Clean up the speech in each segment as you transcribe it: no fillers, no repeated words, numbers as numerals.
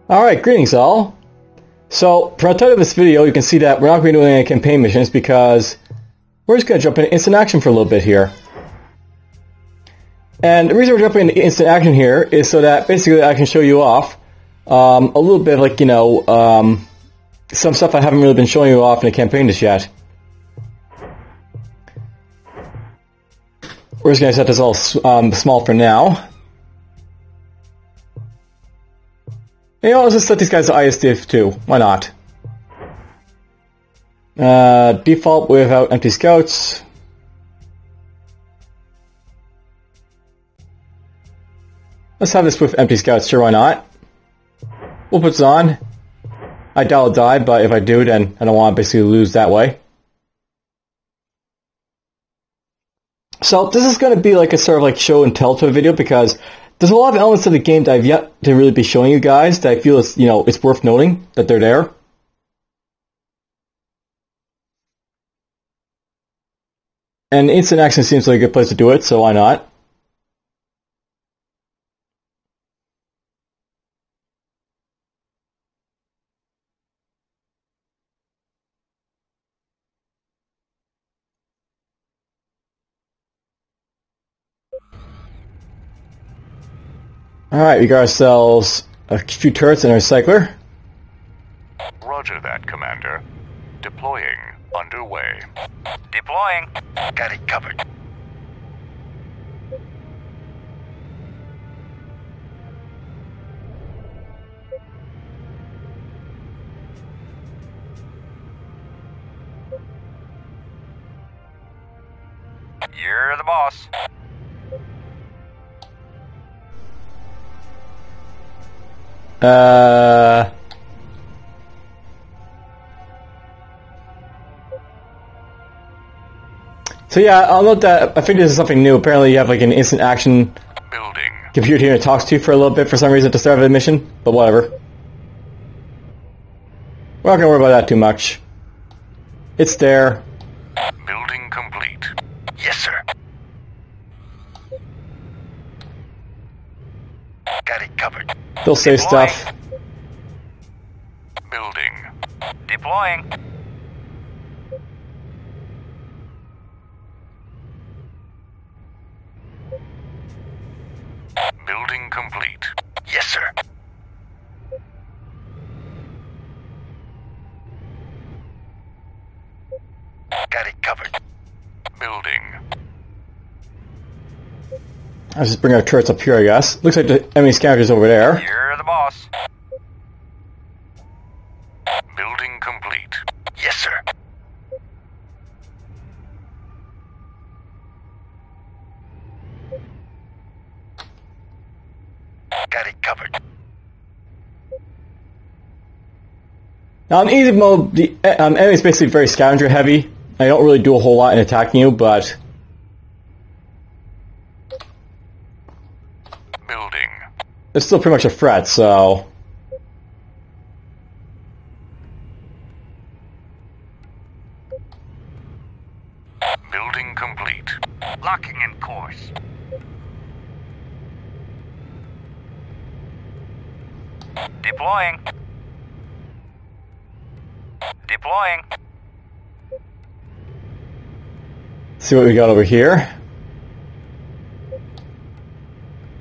Alright, greetings all. So, from the title of this video, you can see that we're not going to be doing any campaign missions because we're just going to jump into instant action for a little bit here. And the reason we're jumping into instant action here is so that basically I can show you off a little bit of, like, you know, some stuff I haven't really been showing you off in the campaign just yet. We're just going to set this all small for now. You know, let's just set these guys to ISDF too. Why not? Default without empty scouts. Let's have this with empty scouts, sure, why not? We'll put this on. I doubt I'll die, but if I do, then I don't want to basically lose that way. So this is going to be like a sort of like show and tell to a video because there's a lot of elements of the game that I've yet to really be showing you guys that I feel is, you know, it's worth noting that they're there. And instant action seems like a good place to do it, so why not? Alright, we got ourselves a few turrets and a recycler. Roger that, Commander. Deploying underway. Deploying. Got it covered. You're the boss. So yeah, I'll note that I think this is something new. Apparently you have like an instant action Building. computer here that talks to you for a little bit for some reason at the start of the mission, but whatever. We're not going to worry about that too much. It's there. Building complete. Yes, sir. Got it covered. They'll say Deploying. stuff. Building. Deploying. Building complete. Yes, sir. Got it covered. Building. Let's just bring our turrets up here, I guess. Looks like the enemy Scavenger's over there. You're the boss. Building complete. Yes, sir. Got it covered. Now in easy mode, the enemy's basically very Scavenger heavy. I don't really do a whole lot in attacking you, but Building. it's still pretty much a threat, so Building complete. Locking in course. Deploying. Deploying. see what we got over here.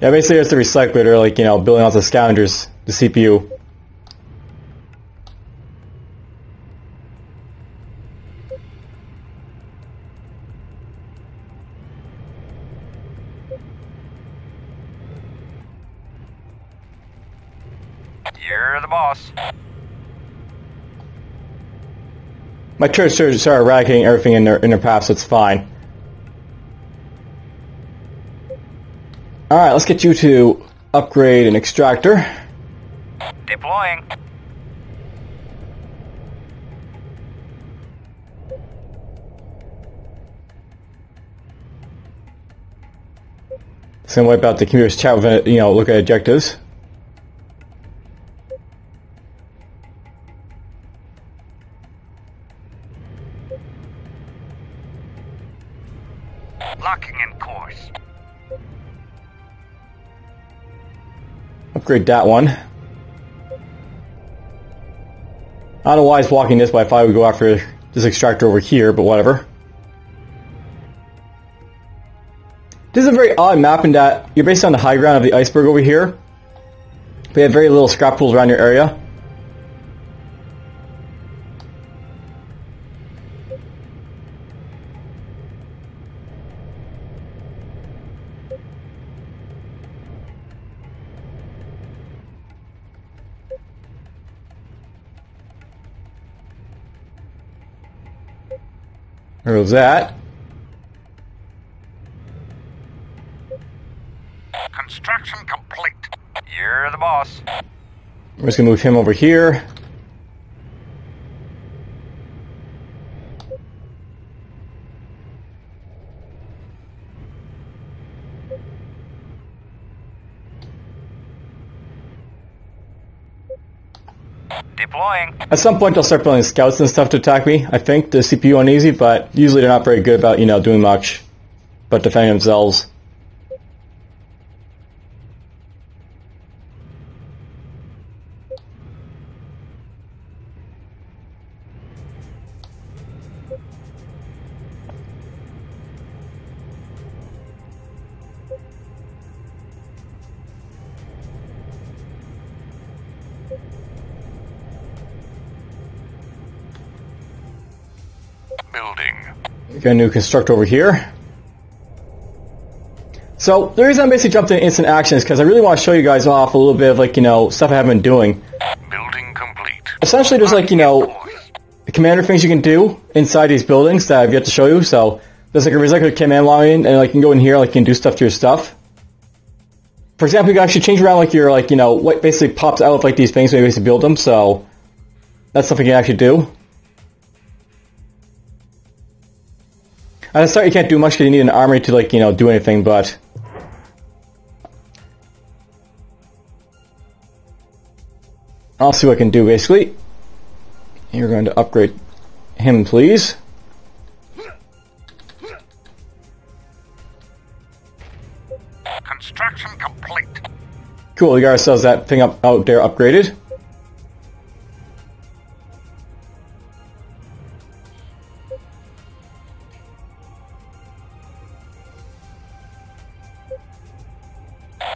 Yeah, basically it's the recycler, like, you know, building out the Scavengers, the CPU. You're the boss. My turrets start eradicating everything in their path, so it's fine. Alright, let's get you to upgrade an extractor. Deploying. It's gonna wipe out the computer's chat with, you know, look at objectives. Locking in course. Upgrade that one. I don't know why he's walking this way. I thought I would go after this extractor over here, but whatever. This is a very odd map in that you're based on the high ground of the iceberg over here. But you have very little scrap pools around your area. There goes that. Construction complete. You're the boss. We're just going to move him over here. Deploying. At some point, I'll start building scouts and stuff to attack me. I think the CPU uneasy, but usually they're not very good about, you know, doing much, but defending themselves. Building. Got a new construct over here. So the reason I basically jumped in instant action is because I really want to show you guys off a little bit of, like, you know, stuff I haven't been doing. Building complete. Essentially, there's, like, you know, commander things you can do inside these buildings that I've yet to show you. So there's like a recycler command line, and like you can go in here, like you can do stuff to your stuff. For example, you can actually change around like your, like, you know, what basically pops out of like these things when you basically build them. So that's something you can actually do. At the start, you can't do much because you need an armory to, like, you know, do anything, but I'll see what I can do, basically. You're going to upgrade him, please. Construction complete. Cool, we got ourselves that thing up out there upgraded.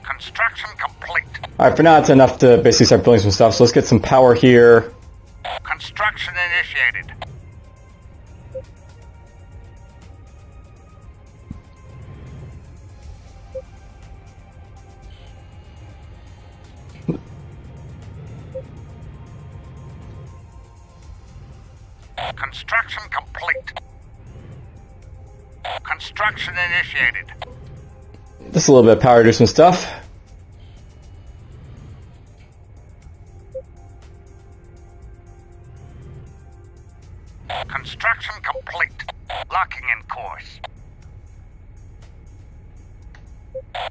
Construction complete. Alright, for now it's enough to basically start building some stuff, so let's get some power here. Construction initiated. Construction complete. Construction initiated. Just a little bit of power to do some stuff. Construction complete. Locking in course.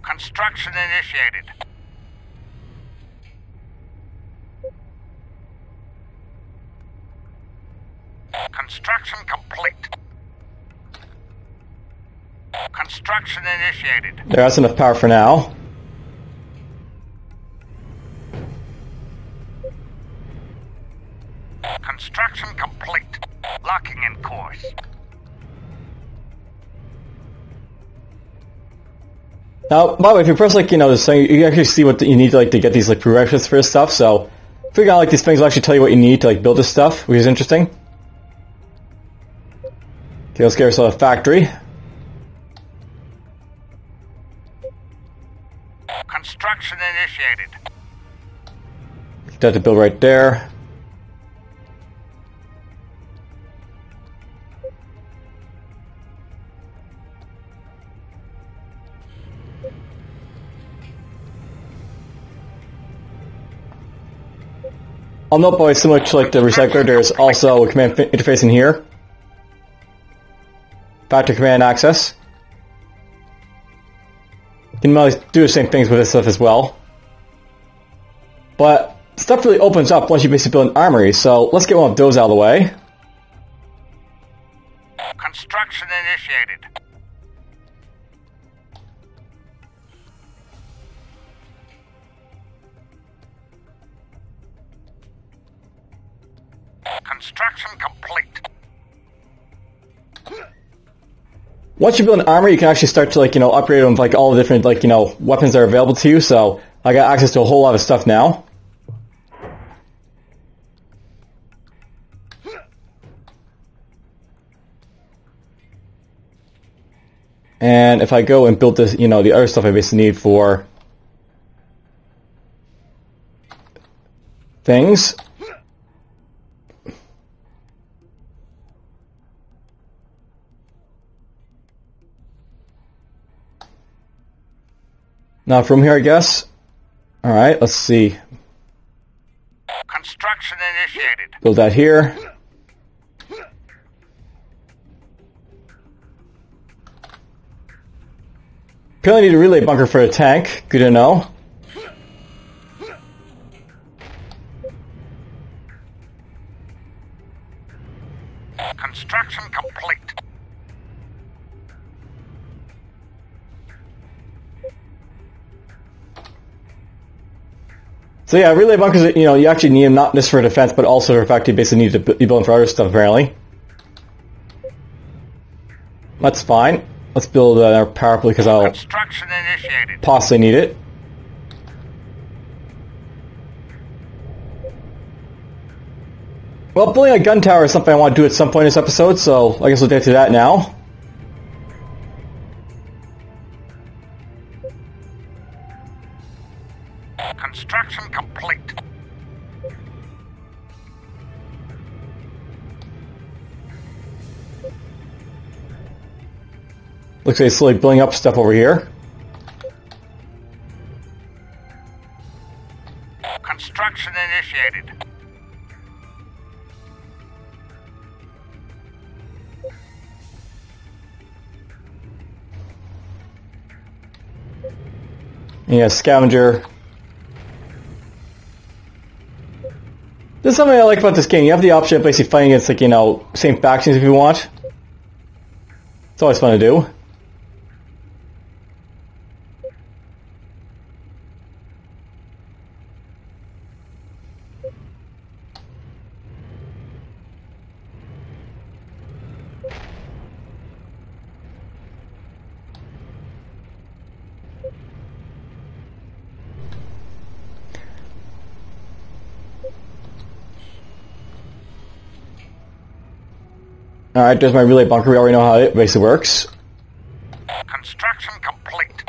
Construction initiated. Construction complete. Construction initiated. That's enough power for now. Construction complete. Locking in course. Now, by the way, if you press, like, you know, this thing, you can actually see what you need to, like, to get these, like, prerequisites for this stuff. So figure out, like, these things will actually tell you what you need to, like, build this stuff, which is interesting. Okay, let's get ourselves a factory. Construction initiated. Get that to build right there. I'll note, by similar to, like, the recycler, there's also a command interface in here. Factory command access. You can really do the same things with this stuff as well. But stuff really opens up once you basically build an armory, so let's get one of those out of the way. Construction initiated. Construction complete. Once you build an armor, you can actually start to, like, upgrade them with, like, all the different, like, weapons that are available to you. So I got access to a whole lot of stuff now. And if I go and build this, the other stuff I basically need for things. Now from here, I guess. Alright, let's see. Construction initiated. Build that here. Apparently need a relay bunker for a tank. Good to know. Construction complete. So yeah, relay bunkers, you actually need them not just for defense, but also for the fact you basically need to be building for other stuff, apparently. That's fine. Let's build our power play because I'll Construction initiated. possibly need it. Well, building a gun tower is something I want to do at some point in this episode, so I guess we'll get to that now. Construction complete. Looks like it's slowly building up stuff over here. Construction initiated. Yeah, Scavenger. There's something I like about this game. You have the option of basically fighting against, like, same factions if you want. It's always fun to do. Alright, there's my relay bunker. We already know how it basically works. Construction complete.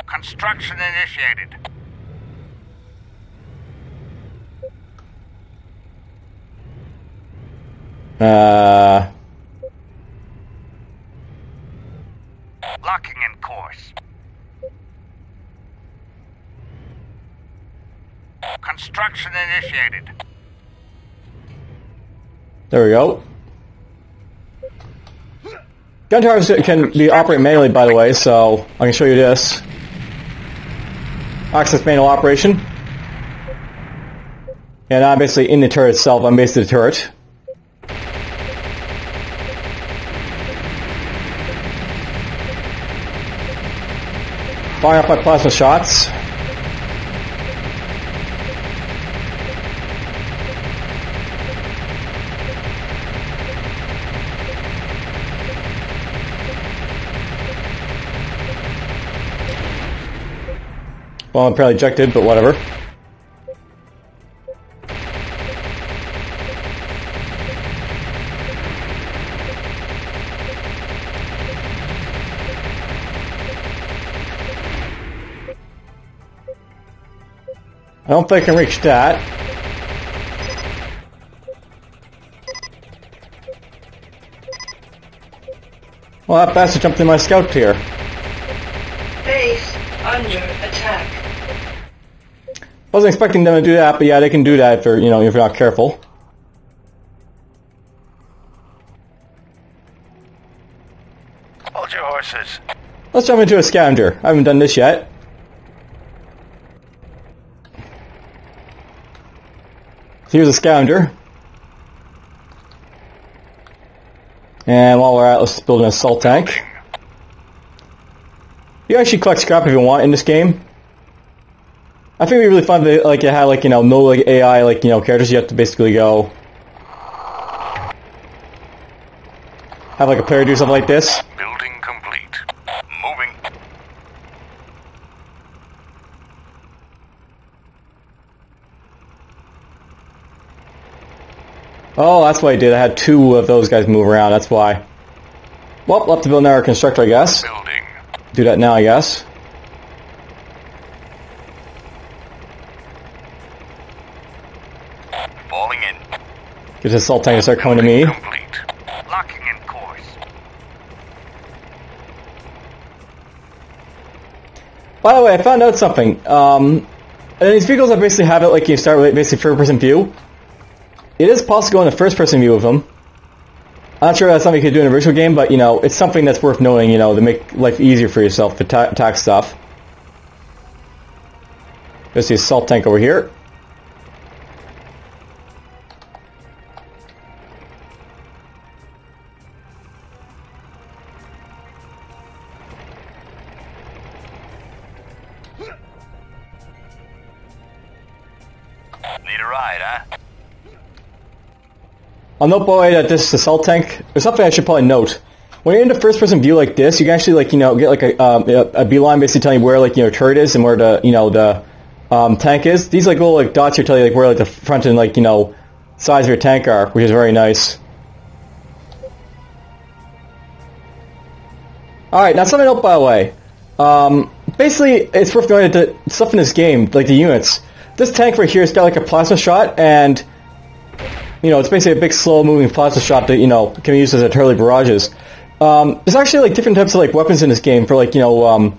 Construction initiated. Locking in course. Construction initiated. There we go. Gun towers can be operated manually, by the way, so I can show you this. Access manual operation. And I'm basically in the turret itself. I'm basically the turret. Firing off my plasma shots. Well, I'm apparently ejected, but whatever. I don't think I can reach that. Well, that bastard jumped in my scout tier. Base under attack. Wasn't expecting them to do that, but yeah, they can do that if they're, if you're not careful. Hold your horses. Let's jump into a Scavenger. I haven't done this yet. So here's a Scavenger. And while we're at, let's build an assault tank. You actually collect scrap if you want in this game. I think it'd be really fun to, like, it had, like, no, like, AI, like, characters. You have to basically go have like a player do something like this. Building complete. Moving. Oh, that's what I did. I had two of those guys move around. That's why. Well, we'll have to build another constructor, I guess. Building. Do that now, I guess. Falling in. Get this assault tank to start coming to me. Complete. Locking in course. By the way, I found out something. And these vehicles, I basically have it like you start with basically third-person view. It is possible to go in the first-person view of them. I'm not sure that's something you could do in a virtual game, but, you know, it's something that's worth knowing, you know, to make life easier for yourself to attack stuff. There's the assault tank over here. Need a ride, huh? I'll note, by the way, that this assault tank, there's something I should probably note. When you're in the first-person view like this, you can actually, like, you know, get like a beeline basically telling you where, like, you know, turret is and where the, you know, the tank is. These like little like dots here tell you like where like the front and like, you know, size of your tank are, which is very nice. All right, now something else, by the way. Basically, it's worth knowing that the stuff in this game, like the units. This tank right here has got like a plasma shot, and you know, it's basically a big, slow-moving plasma shot that, you know, can be used as artillery barrages. There's actually like different types of like weapons in this game for like, you know,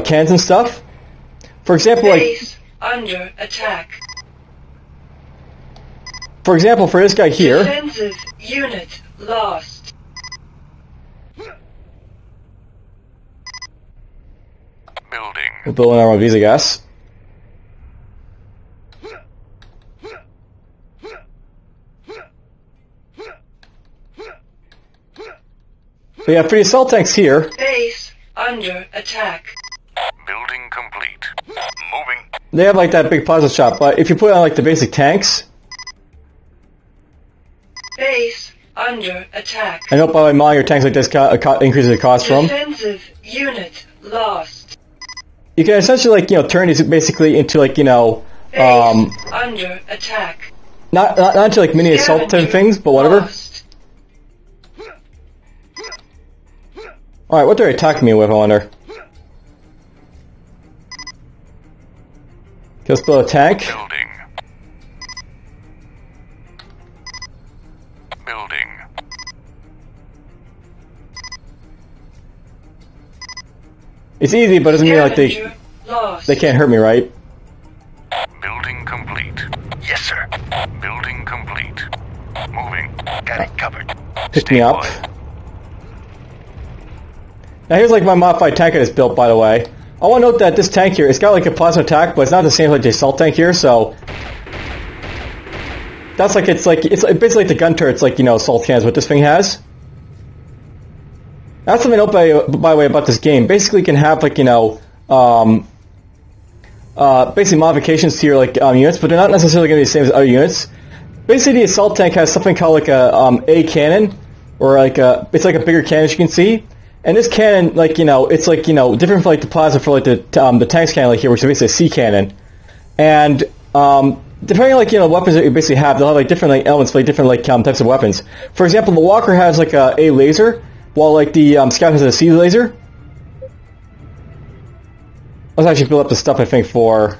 cannons and stuff. For example, Base under attack. For example, for this guy here. Defensive unit lost. Building. We're building our own visa gas. But yeah, for the assault tanks here, Base under attack. Building complete. Moving. they have like that big plasma shot, but if you put on like the basic tanks, Base under attack. I know by modding your tanks like this increases the cost from. Defensive unit lost. You can essentially like, you know, turn these basically into like, you know, Base under attack. not into like mini assault type things, but whatever. Lost. Alright, what they're attacking me with, I wonder. Let's build a tank. Building. Building. It's easy, but it doesn't mean like Scavenger lost. they can't hurt me, right? Building complete. Yes, sir. Building complete. Moving. Got it covered. Pick me up. put. Now here's like my modified tank I just built, by the way. I want to note that this tank here, it's got like a plasma attack, but it's not the same as like the assault tank here, so that's like it's basically like the gun turrets, like, you know, assault cannons, what this thing has. That's something else, by the way, about this game. Basically, you can have like, you know, basically modifications to your like units, but they're not necessarily going to be the same as other units. Basically, the assault tank has something called like a cannon, or like it's like a bigger cannon, as you can see. And this cannon, like, you know, it's like, you know, different from like the plasma for like the tanks cannon like here, which is basically a C cannon. And depending on like, you know, weapons that you basically have, they'll have like different like elements for like different like types of weapons. For example, the Walker has like a laser, while like the Scout has a C laser. Let's actually build up the stuff, I think, for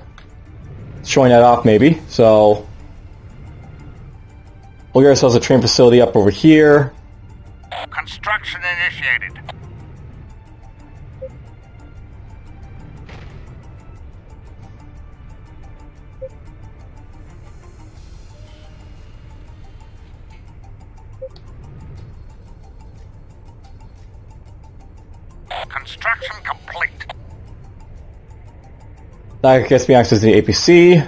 showing that off maybe. So we'll get ourselves a train facility up over here. Construction initiated. Construction complete. That gets me access to the APC.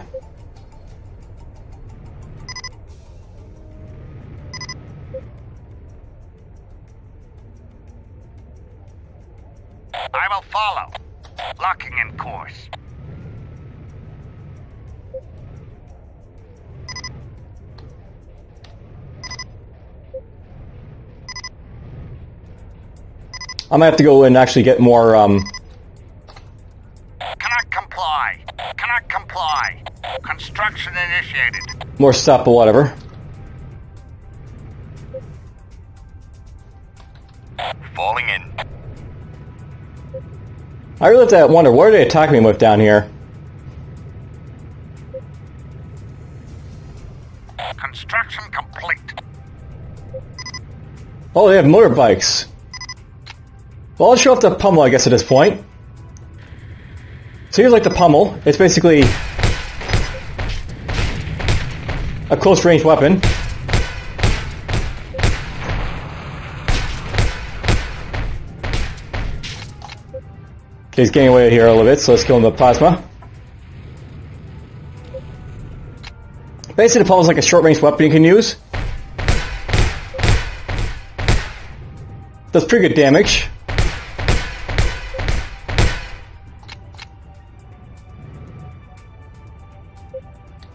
I will follow. Locking in course. I might have to go and actually get more, Cannot comply. Cannot comply. Construction initiated. more stuff, but whatever. Falling in. I really have to wonder, what are they attacking me with down here? Construction complete. Oh, they have motorbikes. Well, I'll show off the pummel, I guess, at this point. So here's like the pummel. It's basically a close-range weapon. Okay, he's getting away here a little bit, so let's kill him with plasma. Basically, the pummel is like a short-range weapon you can use. Does pretty good damage.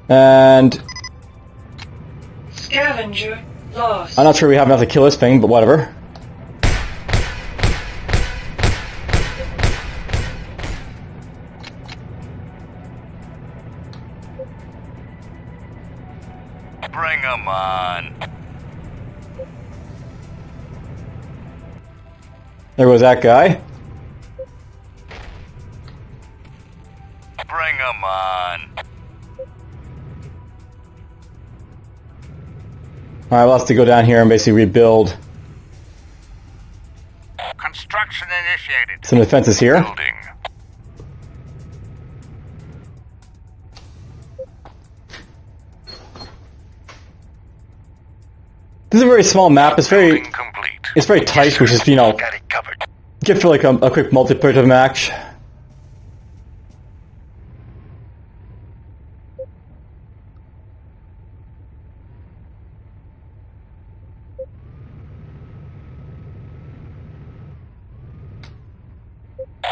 And Scavenger lost. I'm not sure we have enough to kill this thing, but whatever. Bring 'em on. There goes that guy. Bring 'em on. Alright, we'll have to go down here and basically rebuild Construction initiated. some defenses here. Building. This is a very small map. It's very Building complete. tight, which is, you know, Got it covered. good for like a quick multiplayer match.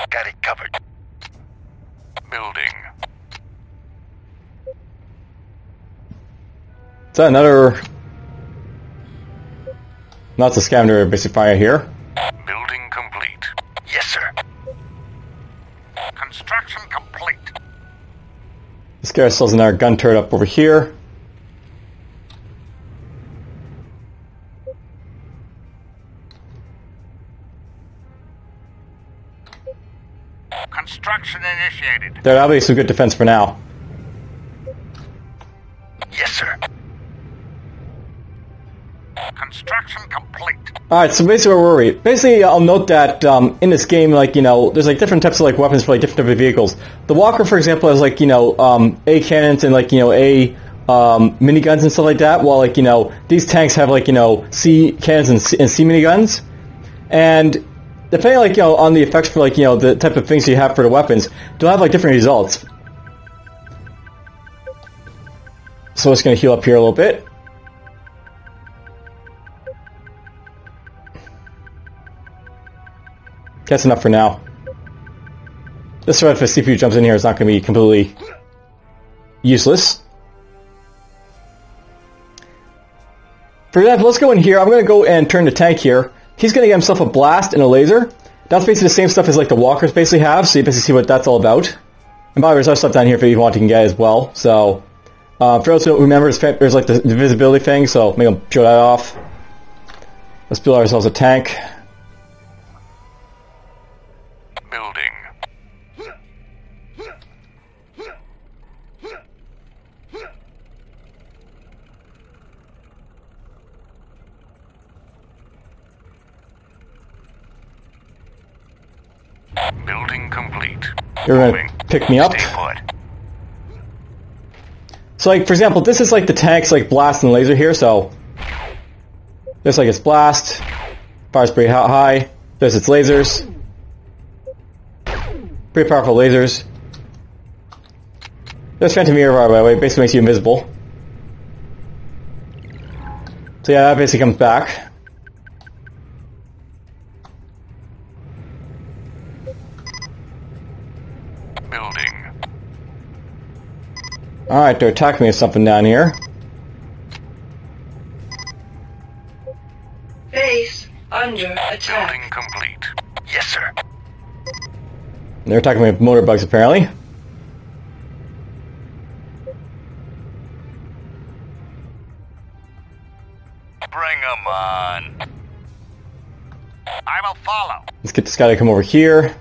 Got it covered. Building. Is that another? Not the scavenger basic fire here. Building complete. Yes, sir. Construction complete. This guy sells another gun turret up over here. Construction initiated. That'll be some good defense for now. Yes, sir. Construction complete. Alright, so basically where were we? Basically, I'll note that in this game, like, you know, there's like different types of like weapons for like different types of vehicles. The Walker, for example, has like, you know, A cannons and like, you know, A miniguns and stuff like that, while like, you know, these tanks have like, you know, C cannons and C miniguns. And depending like, you know, on the effects for like, you know, the type of things you have for the weapons, they'll have like different results. So it's going to heal up here a little bit. That's enough for now. This threat, if a CPU jumps in here, is not going to be completely useless. For example, let's go in here. I'm going to go and turn the tank here. He's going to get himself a blast and a laser. That's basically the same stuff as like the walkers basically have, so you basically see what that's all about. And by the way, there's other stuff down here if you want, you can get as well. So, for those who don't remember, there's like the visibility thing, so maybe I'll show that off. Let's build ourselves a tank. Building. Building complete. You're going to pick me up. Stay put. So like, for example, this is like the tank's like blast and laser here, so there's like its blast, fires pretty high, there's its lasers. Pretty powerful lasers. There's Phantom Mirror, by the way, basically makes you invisible. So yeah, that basically comes back. Building. Alright, they're attacking me with something down here. Base under attack. Building complete. Yes, sir. They're attacking me with motor bugs, apparently. Bring 'em on. I will follow. Let's get this guy to come over here.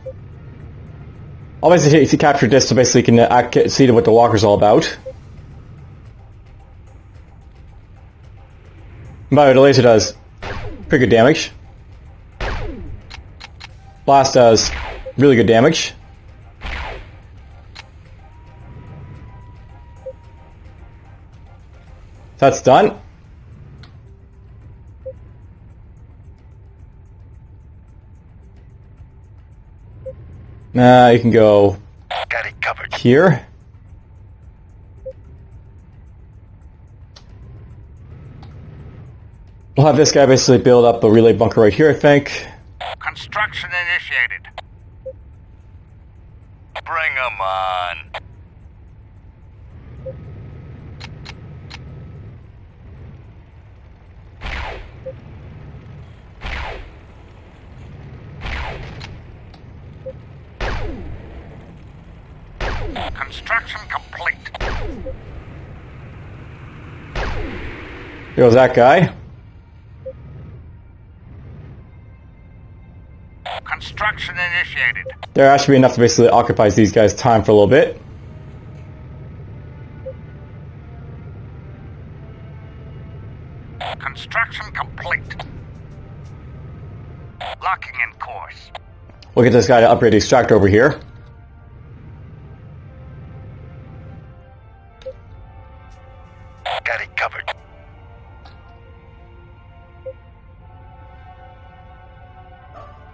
I'll basically capture this so basically you can see what the walker's all about. And by the way, the laser does pretty good damage. Blast does really good damage. That's done. Now you can go Got it covered. here. We'll have this guy basically build up a relay bunker right here, I think. Construction initiated. Bring 'em on. Construction complete. There goes that guy. Construction initiated. There should be enough to basically occupy these guys' time for a little bit. Construction complete. Locking in course. We'll get this guy to upgrade the extractor over here. Got it covered.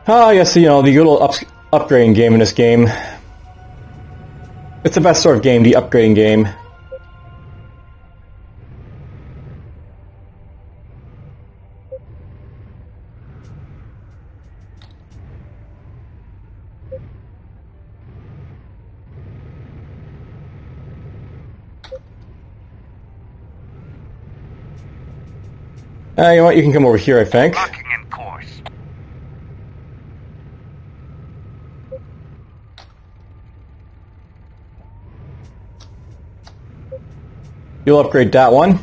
Ah, yes, you know, the good old upgrading game in this game. It's the best sort of game, the upgrading game. You know what, you can come over here, I think. Locking in course. You'll upgrade that one.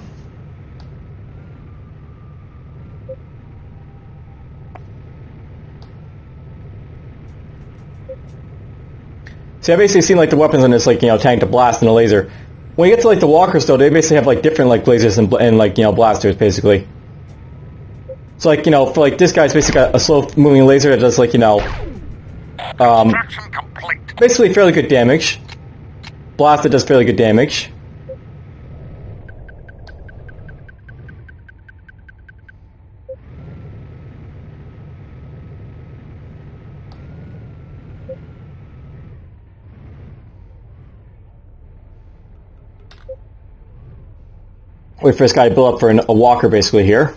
See, I basically seen like the weapons on this, like, you know, tank, the blast, and the laser. When you get to like the walkers, though, they basically have like different like lasers and like, you know, blasters, basically. So like, you know, for like this guy's basically got a slow moving laser that does like, you know, Construction complete. basically fairly good damage. Blast that does fairly good damage. Wait for this guy to build up for a walker basically here.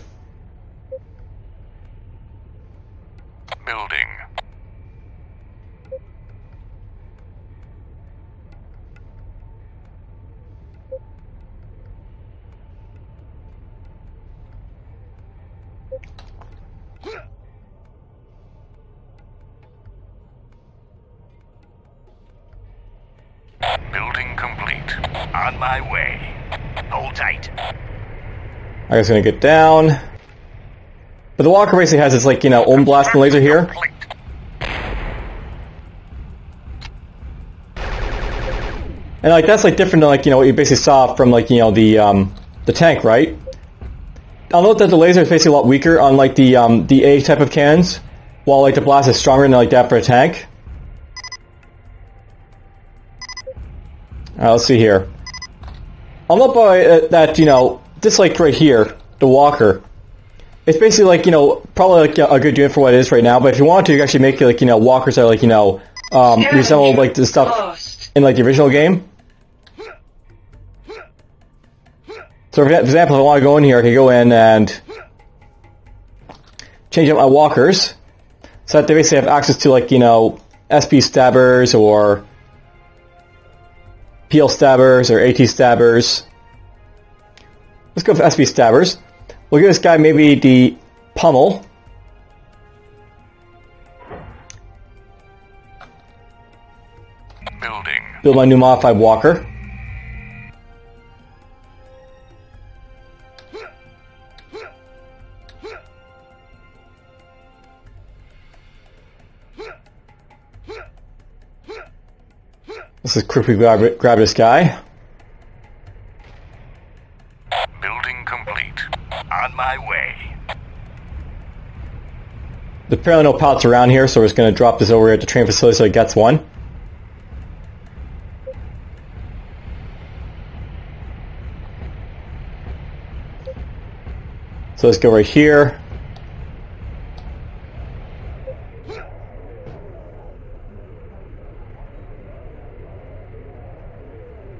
Building. Building complete. On my way. Hold tight. I was gonna get down. But the walker basically has this like, you know, own blasting laser here. Complete. And like that's like different than like, you know, what you basically saw from like, you know, the tank, right? I'll note that the laser is basically a lot weaker on like the A type of cannons, while like the blast is stronger than like that for a tank. Let's see here. I'll note by that, you know, this like right here, the walker, it's basically like, you know, probably like a good unit for what it is right now, but if you want to, you can actually make like, you know, walkers that are like, you know, resemble like the stuff Lost. in like the original game. So for example, if I want to go in here, I can go in and change up my walkers so that they basically have access to like, you know, SP stabbers or PL stabbers or AT stabbers. Let's go for SP stabbers. We'll give this guy maybe the pummel. build my new modified walker. This is quickly grab this guy. Building complete. On my way. There's apparently no pallets around here, so we're just going to drop this over here at the train facility so he gets one. So let's go right here.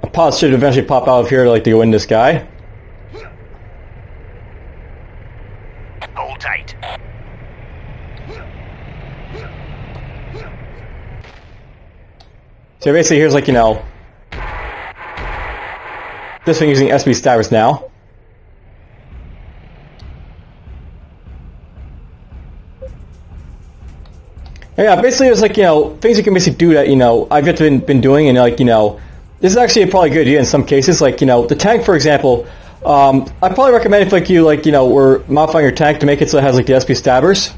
A pallet should eventually pop out of here like to go in this guy. Hold tight. So basically here's like, you know, this thing using SB stabbers now. And yeah, basically it's like, you know, things you can basically do that, you know, I've yet to been doing, and like, you know, this is actually a probably good idea in some cases. Like, you know, the tank, for example, I'd probably recommend if like you, like, you know, were modifying your tank to make it so it has like the SB stabbers.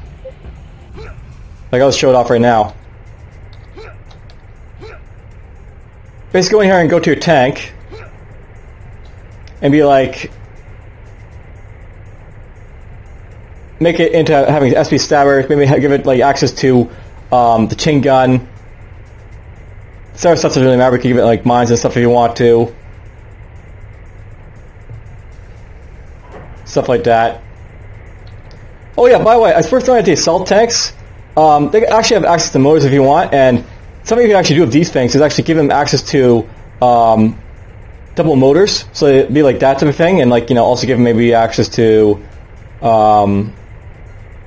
Like I'll just show it off right now. Basically go in here and go to your tank and be like, make it into having SB stabbers, maybe give it like access to the chain gun. Some stuff doesn't really matter, we can give it like mines and stuff if you want to. Stuff like that. Oh yeah, by the way, I was first looking at the assault tanks. They actually have access to motors if you want, and something you can actually do with these things is actually give them access to double motors, so it'd be like that type of thing, and like, you know, also give them maybe access to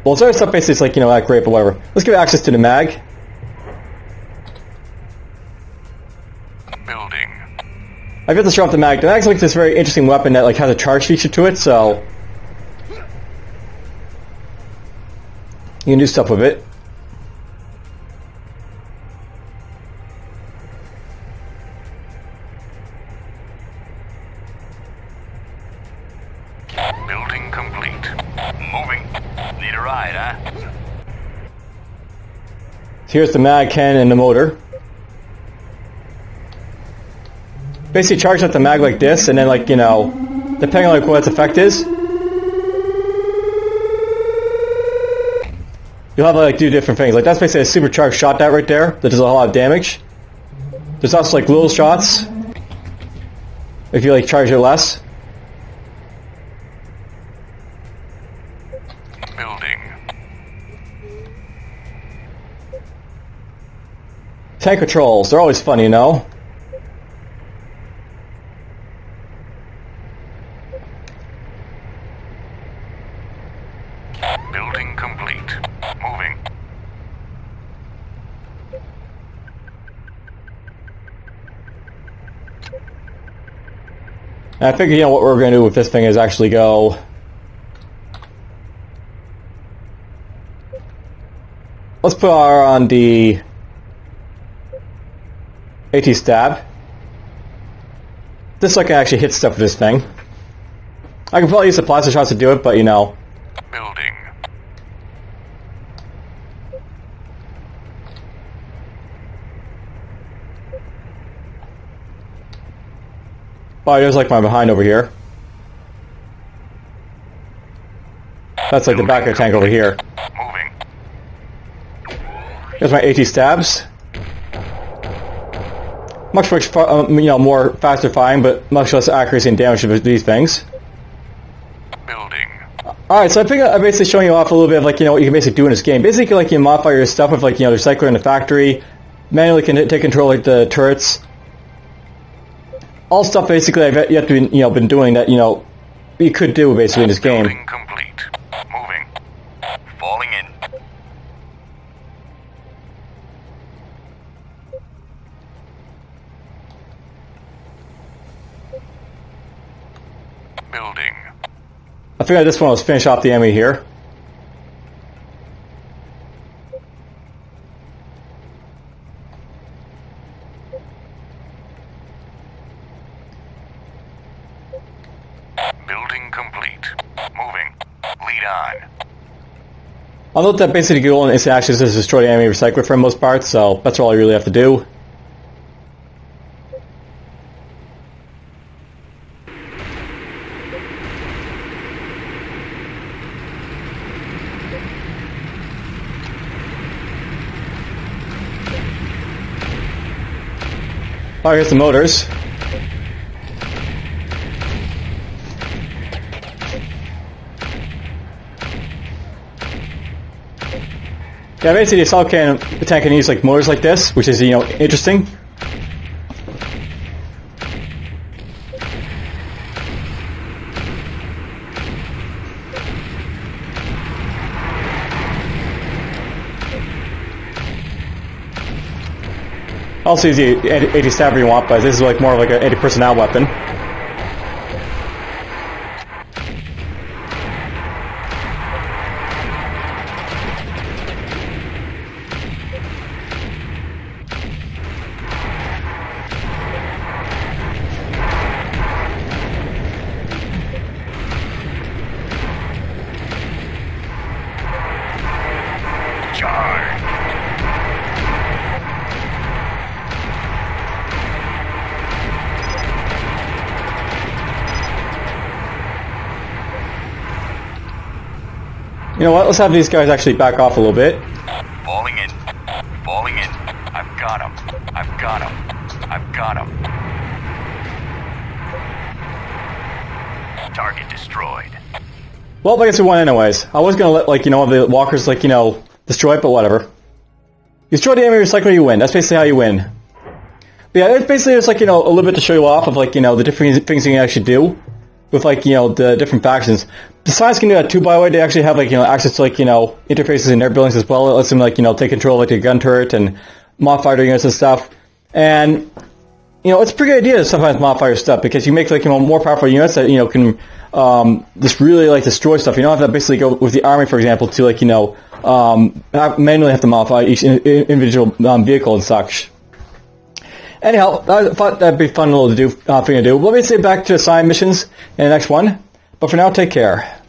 well, it's other stuff basically it's like, you know, not great, but whatever. Let's give it access to the mag. Building. I've got to show off the mag. The mag's like this very interesting weapon that like has a charge feature to it, so you can do stuff with it. Building complete. Moving. Need a ride, huh? So here's the mag cannon and the motor. Basically charge up the mag like this, and then like, you know, depending on like what its effect is, you'll have to like do different things. Like that's basically a supercharged shot that right there that does a lot of damage. There's also like little shots if you like charge it less. Building. Tank controls, they're always fun, you know. Building complete. Moving. And I figure, you know, what we're going to do with this thing is actually go... Let's put our on the AT stab. This so I can actually hit stuff with this thing. I can probably use the plasma shots to do it, but you know. Building. Oh, there's like my behind over here. That's like the back of the tank over here. Moving. There's my AT stabs. Much you know, more faster firing, but much less accuracy and damage with these things. Building. Alright, so I think I'm basically showing you off a little bit of like, you know, what you can basically do in this game. Basically, like, you modify your stuff with like, you know, the recycler in the factory, manually can take control of like the turrets. All stuff basically I've yet to be, you know, been doing that, you know, you could do basically in this game. Building complete. Moving. Falling in. Building. I figured this one was finish off the enemy here. Building complete. Moving. Lead on. I'll note that basically goal in instant actions is destroy the enemy recycler for the most part, so that's all you really have to do. Oh, here's the motors. Yeah, basically the assault cannon tank can use like motors like this, which is, you know, interesting. Also use the anti-stabber you want, but this is like more of like an anti-personnel weapon. You know what, let's have these guys actually back off a little bit. Falling in. Falling in. I've got him. I've got him. I've got him. Target destroyed. Well, I guess we won anyways. I was gonna let, like, you know, the walkers, like, you know, destroy it, but whatever. You destroy the enemy recycler, you win. That's basically how you win. But yeah, it's basically just like, you know, a little bit to show you off of, like, you know, the different things you can actually do with, like, you know, the different factions. Besides can do that too, by the way, they actually have, like, you know, access to, like, you know, interfaces in their buildings as well. It lets them, like, you know, take control of, like, the gun turret and modify their units and stuff. And, you know, it's a pretty good idea to sometimes modify your stuff, because you make, like, you know, more powerful units that, you know, can just really, like, destroy stuff. You don't have to basically go with the army, for example, to, like, you know, manually have to modify each individual vehicle and such. Anyhow, I thought that'd be fun little to do, thing to do. Let me say back to assigned missions in the next one. But for now, take care.